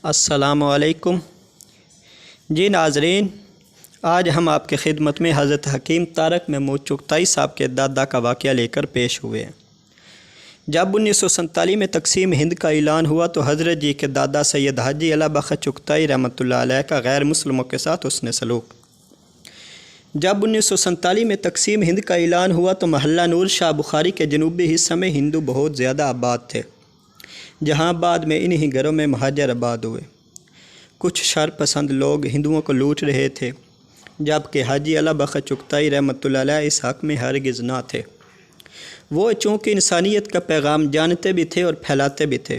السلام علیکم جی ناظرین، آج ہم آپ کی خدمت میں حضرت حکیم طارق محمود چغتائی صاحب کے دادا کا واقعہ لے کر پیش ہوئے ہیں۔ جب 1947 میں تقسیم ہند کا اعلان ہوا تو حضرت جی کے دادا سید حاجی اعلیٰ بخت چغتائی رحمۃ اللہ علیہ کا غیر مسلموں کے ساتھ حسن سلوک۔ جب 1947 میں تقسیم ہند کا اعلان ہوا تو محلہ نور شاہ بخاری کے جنوبی حصے میں ہندو بہت زیادہ آباد تھے، جہاں بعد میں انہی گھروں میں مہاجر آباد ہوئے۔ کچھ شر پسند لوگ ہندوؤں کو لوٹ رہے تھے، جبکہ حاجی اعلیٰ بخت چغتائی رحمۃ اللہ علیہ اس حق میں ہرگز نہ تھے۔ وہ چونکہ انسانیت کا پیغام جانتے بھی تھے اور پھیلاتے بھی تھے،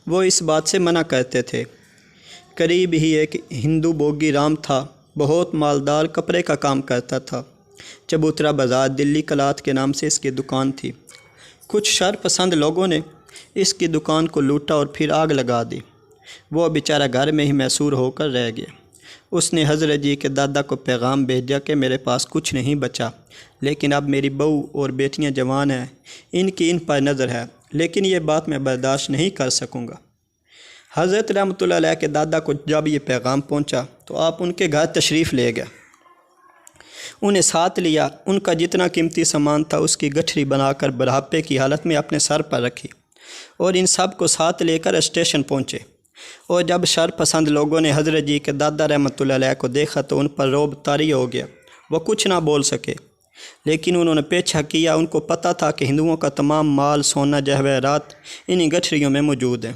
وہ اس بات سے منع کرتے تھے۔ قریب ہی ایک ہندو بوگی رام تھا، بہت مالدار، کپڑے کا کام کرتا تھا۔ چبوترا بازار دلی کلات کے نام سے اس کی دکان تھی۔ کچھ شر پسند لوگوں نے اس کی دکان کو لوٹا اور پھر آگ لگا دی۔ وہ بیچارہ گھر میں ہی محصور ہو کر رہ گیا۔ اس نے حضرت جی کے دادا کو پیغام بھیجا کہ میرے پاس کچھ نہیں بچا، لیکن اب میری بہو اور بیٹیاں جوان ہیں، ان پر نظر ہے، لیکن یہ بات میں برداشت نہیں کر سکوں گا۔ حضرت رحمۃ اللہ علیہ کے دادا کو جب یہ پیغام پہنچا تو آپ ان کے گھر تشریف لے گئے، انہیں ساتھ لیا۔ ان کا جتنا قیمتی سامان تھا اس کی گٹھری بنا کر بڑھاپے کی حالت میں اپنے سر پر رکھی، اور ان سب کو ساتھ لے کر اسٹیشن پہنچے۔ اور جب شر پسند لوگوں نے حضرت جی کے دادا رحمۃ اللہ علیہ کو دیکھا تو ان پر رعب طاری ہو گیا۔ وہ کچھ نہ بول سکے، لیکن انہوں نے پیچھا کیا۔ ان کو پتہ تھا کہ ہندوؤں کا تمام مال، سونا، جواہرات انہی گٹھریوں میں موجود ہیں۔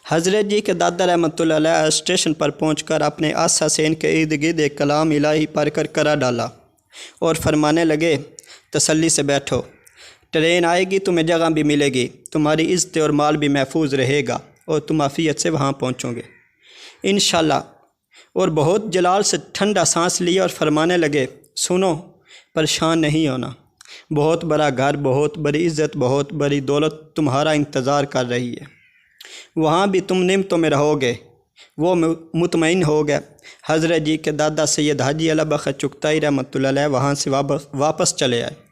حضرت جی کے دادا رحمۃ اللہ علیہ اسٹیشن پر پہنچ کر اپنے آسا سے ان کے ارد گرد ایک کلام الہی پڑھ کر کرا ڈالا اور فرمانے لگے، تسلی سے بیٹھو، ٹرین آئے گی، تمہیں جگہ بھی ملے گی، تمہاری عزت اور مال بھی محفوظ رہے گا، اور تم عافیت سے وہاں پہنچو گے انشاءاللہ۔ اور بہت جلال سے ٹھنڈا سانس لیا اور فرمانے لگے، سنو، پریشان نہیں ہونا، بہت بڑا گھر، بہت بڑی عزت، بہت بڑی دولت تمہارا انتظار کر رہی ہے، وہاں بھی تم نعمتوں میں رہو گے۔ وہ مطمئن ہو گئے۔ حضرت جی کے دادا سید حاجی اعلیٰ بخت چغتائی رحمۃ اللہ علیہ وہاں سے واپس چلے آئے،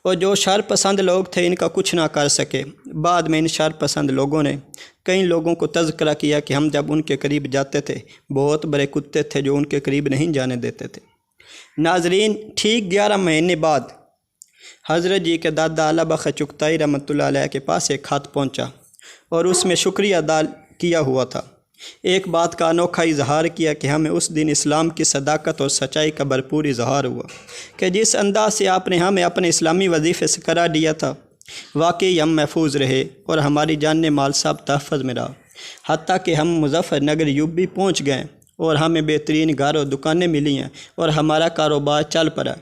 اور جو شر پسند لوگ تھے ان کا کچھ نہ کر سکے۔ بعد میں ان شر پسند لوگوں نے کئی لوگوں کو تذکرہ کیا کہ ہم جب ان کے قریب جاتے تھے، بہت بڑے کتے تھے جو ان کے قریب نہیں جانے دیتے تھے۔ ناظرین، ٹھیک 11 مہینے بعد حضرت جی کے دادا اعلیٰ بخت چغتائی رحمۃ اللہ علیہ کے پاس ایک خط پہنچا، اور اس میں شکریہ ادا کیا ہوا تھا۔ ایک بات کا انوکھا اظہار کیا کہ ہمیں اس دن اسلام کی صداقت اور سچائی کا بھرپور اظہار ہوا کہ جس انداز سے آپ نے ہمیں اپنے اسلامی وظیفے سے قرار دیا تھا، واقعی ہم محفوظ رہے اور ہماری جان مال سب تحفظ میں رہا، حتیٰ کہ ہم مظفر نگر یوپی پہنچ گئے اور ہمیں بہترین گھر اور دکانیں ملی ہیں اور ہمارا کاروبار چل پڑا۔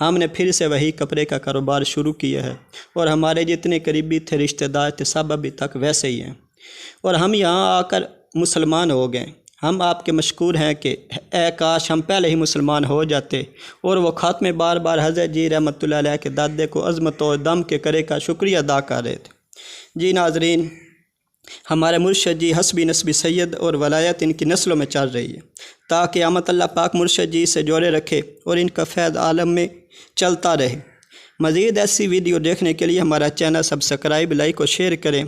ہم نے پھر سے وہی کپڑے کا کاروبار شروع کیا ہے، اور ہمارے جتنے قریبی تھے، رشتہ دار تھے، سب ابھی تک ویسے ہی ہیں، اور ہم یہاں آ کر مسلمان ہو گئے۔ ہم آپ کے مشکور ہیں کہ اے کاش ہم پہلے ہی مسلمان ہو جاتے۔ اور وہ خط میں بار بار حضرت جی رحمۃ اللہ علیہ کے دادے کو عظمت اور دم کے کرے کا شکریہ ادا کر رہے تھے۔ جی ناظرین، ہمارے مرشد جی حسبی نسبی سید اور ولایت ان کی نسلوں میں چل رہی ہے، تاکہ قیامت اللہ پاک مرشد جی سے جوڑے رکھے اور ان کا فیض عالم میں چلتا رہے۔ مزید ایسی ویڈیو دیکھنے کے لیے ہمارا چینل سبسکرائب، لائک اور شیئر کریں،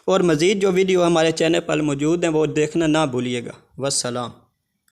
اور مزید جو ویڈیو ہمارے چینل پر موجود ہیں وہ دیکھنا نہ بھولیے گا۔ والسلام۔